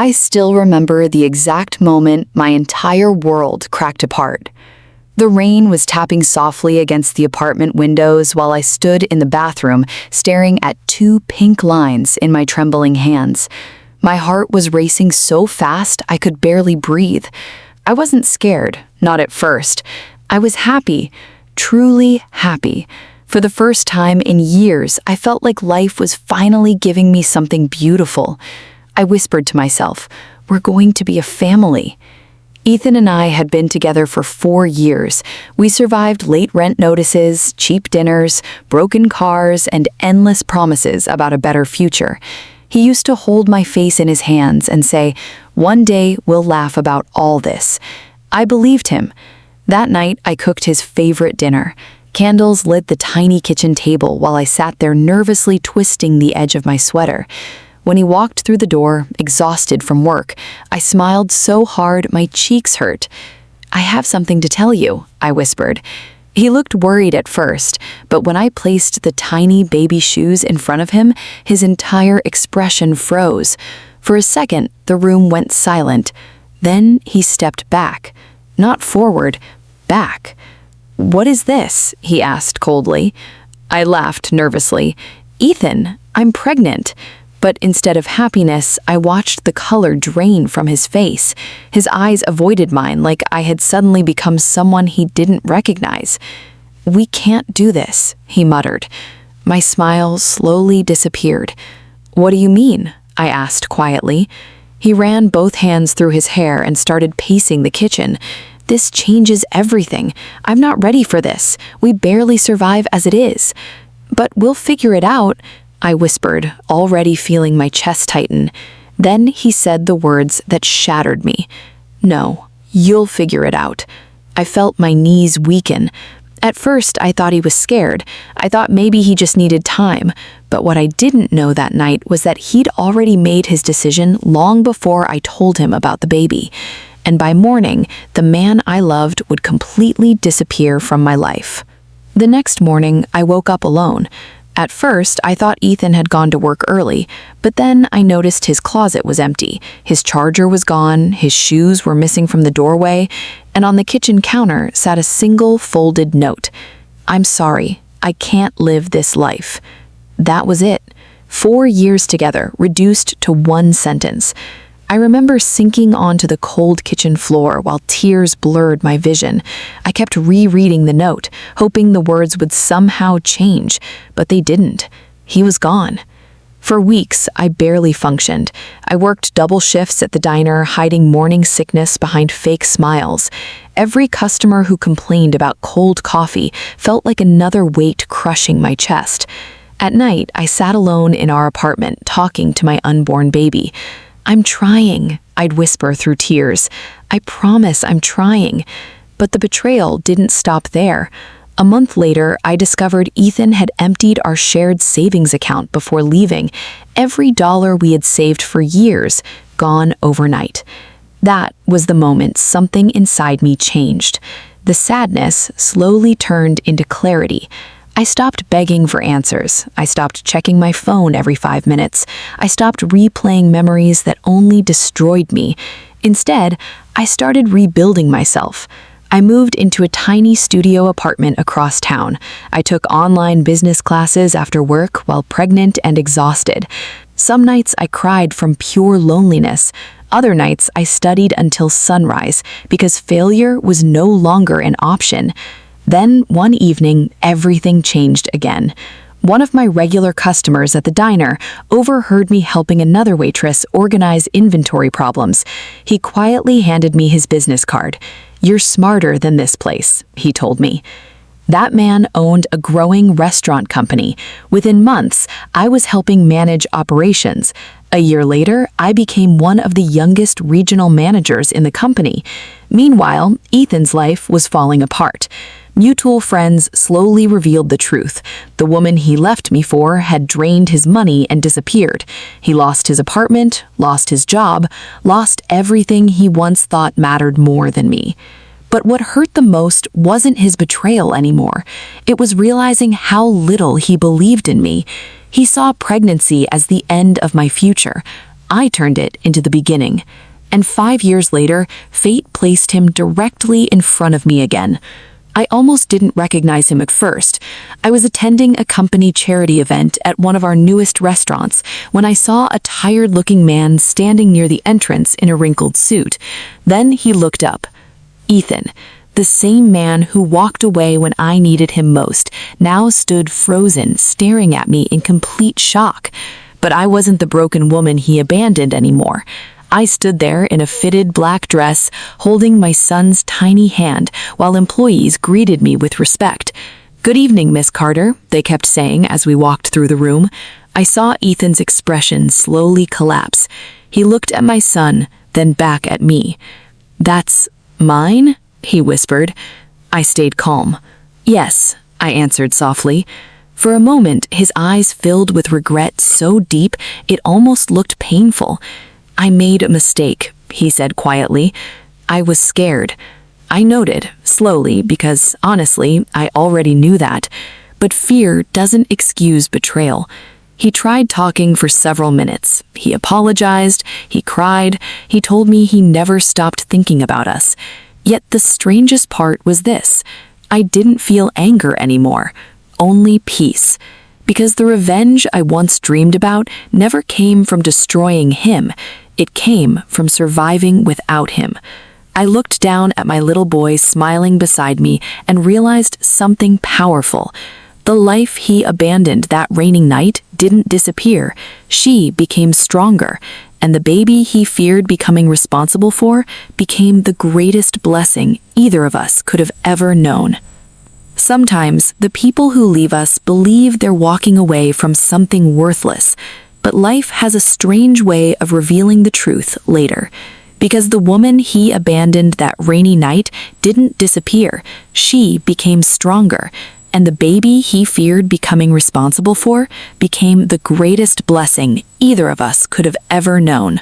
I still remember the exact moment my entire world cracked apart. The rain was tapping softly against the apartment windows while I stood in the bathroom staring at two pink lines in my trembling hands. My heart was racing so fast I could barely breathe. I wasn't scared, not at first. I was happy, truly happy. For the first time in years, I felt like life was finally giving me something beautiful. I whispered to myself, "We're going to be a family." Ethan and I had been together for 4 years. We survived late rent notices, cheap dinners, broken cars, and endless promises about a better future. He used to hold my face in his hands and say, "One day we'll laugh about all this." I believed him. That night, I cooked his favorite dinner. Candles lit the tiny kitchen table while I sat there nervously twisting the edge of my sweater. When he walked through the door, exhausted from work, I smiled so hard my cheeks hurt. "I have something to tell you," I whispered. He looked worried at first, but when I placed the tiny baby shoes in front of him, his entire expression froze. For a second, the room went silent. Then he stepped back. Not forward, back. "What is this?" he asked coldly. I laughed nervously. "Ethan, I'm pregnant." But instead of happiness, I watched the color drain from his face. His eyes avoided mine like I had suddenly become someone he didn't recognize. "We can't do this," he muttered. My smile slowly disappeared. "What do you mean?" I asked quietly. He ran both hands through his hair and started pacing the kitchen. "This changes everything. I'm not ready for this. We barely survive as it is." "But we'll figure it out," I whispered, already feeling my chest tighten. Then he said the words that shattered me. "No, you'll figure it out." I felt my knees weaken. At first, I thought he was scared. I thought maybe he just needed time. But what I didn't know that night was that he'd already made his decision long before I told him about the baby. And by morning, the man I loved would completely disappear from my life. The next morning, I woke up alone. At first, I thought Ethan had gone to work early, but then I noticed his closet was empty, his charger was gone, his shoes were missing from the doorway, and on the kitchen counter sat a single folded note. "I'm sorry, I can't live this life." That was it. 4 years together, reduced to one sentence. I remember sinking onto the cold kitchen floor while tears blurred my vision. I kept rereading the note, hoping the words would somehow change, but they didn't. He was gone. For weeks, I barely functioned. I worked double shifts at the diner, hiding morning sickness behind fake smiles. Every customer who complained about cold coffee felt like another weight crushing my chest. At night, I sat alone in our apartment, talking to my unborn baby. "I'm trying," I'd whisper through tears. "I promise I'm trying." But the betrayal didn't stop there. A month later, I discovered Ethan had emptied our shared savings account before leaving. Every dollar we had saved for years, gone overnight. That was the moment something inside me changed. The sadness slowly turned into clarity. I stopped begging for answers. I stopped checking my phone every 5 minutes. I stopped replaying memories that only destroyed me. Instead, I started rebuilding myself. I moved into a tiny studio apartment across town. I took online business classes after work while pregnant and exhausted. Some nights I cried from pure loneliness. Other nights I studied until sunrise because failure was no longer an option. Then, one evening, everything changed again. One of my regular customers at the diner overheard me helping another waitress organize inventory problems. He quietly handed me his business card. "You're smarter than this place," he told me. That man owned a growing restaurant company. Within months, I was helping manage operations. A year later, I became one of the youngest regional managers in the company. Meanwhile, Ethan's life was falling apart. Mutual friends slowly revealed the truth. The woman he left me for had drained his money and disappeared. He lost his apartment, lost his job, lost everything he once thought mattered more than me. But what hurt the most wasn't his betrayal anymore. It was realizing how little he believed in me. He saw pregnancy as the end of my future. I turned it into the beginning. And 5 years later, fate placed him directly in front of me again. I almost didn't recognize him at first. I was attending a company charity event at one of our newest restaurants when I saw a tired-looking man standing near the entrance in a wrinkled suit. Then he looked up. Ethan, the same man who walked away when I needed him most, now stood frozen, staring at me in complete shock. But I wasn't the broken woman he abandoned anymore. I stood there in a fitted black dress, holding my son's tiny hand, while employees greeted me with respect. "Good evening, Miss Carter," they kept saying as we walked through the room. I saw Ethan's expression slowly collapse. He looked at my son, then back at me. "That's mine?" he whispered. I stayed calm. "Yes," I answered softly. For a moment, his eyes filled with regret so deep it almost looked painful. "I made a mistake," he said quietly. "I was scared." I nodded, slowly, because honestly, I already knew that. But fear doesn't excuse betrayal. He tried talking for several minutes. He apologized, he cried, he told me he never stopped thinking about us. Yet the strangest part was this: I didn't feel anger anymore, only peace. Because the revenge I once dreamed about never came from destroying him. It came from surviving without him. I looked down at my little boy smiling beside me and realized something powerful. The life he abandoned that rainy night didn't disappear. She became stronger, and the baby he feared becoming responsible for became the greatest blessing either of us could have ever known. Sometimes the people who leave us believe they're walking away from something worthless, but life has a strange way of revealing the truth later. Because the woman he abandoned that rainy night didn't disappear, she became stronger, and the baby he feared becoming responsible for became the greatest blessing either of us could have ever known.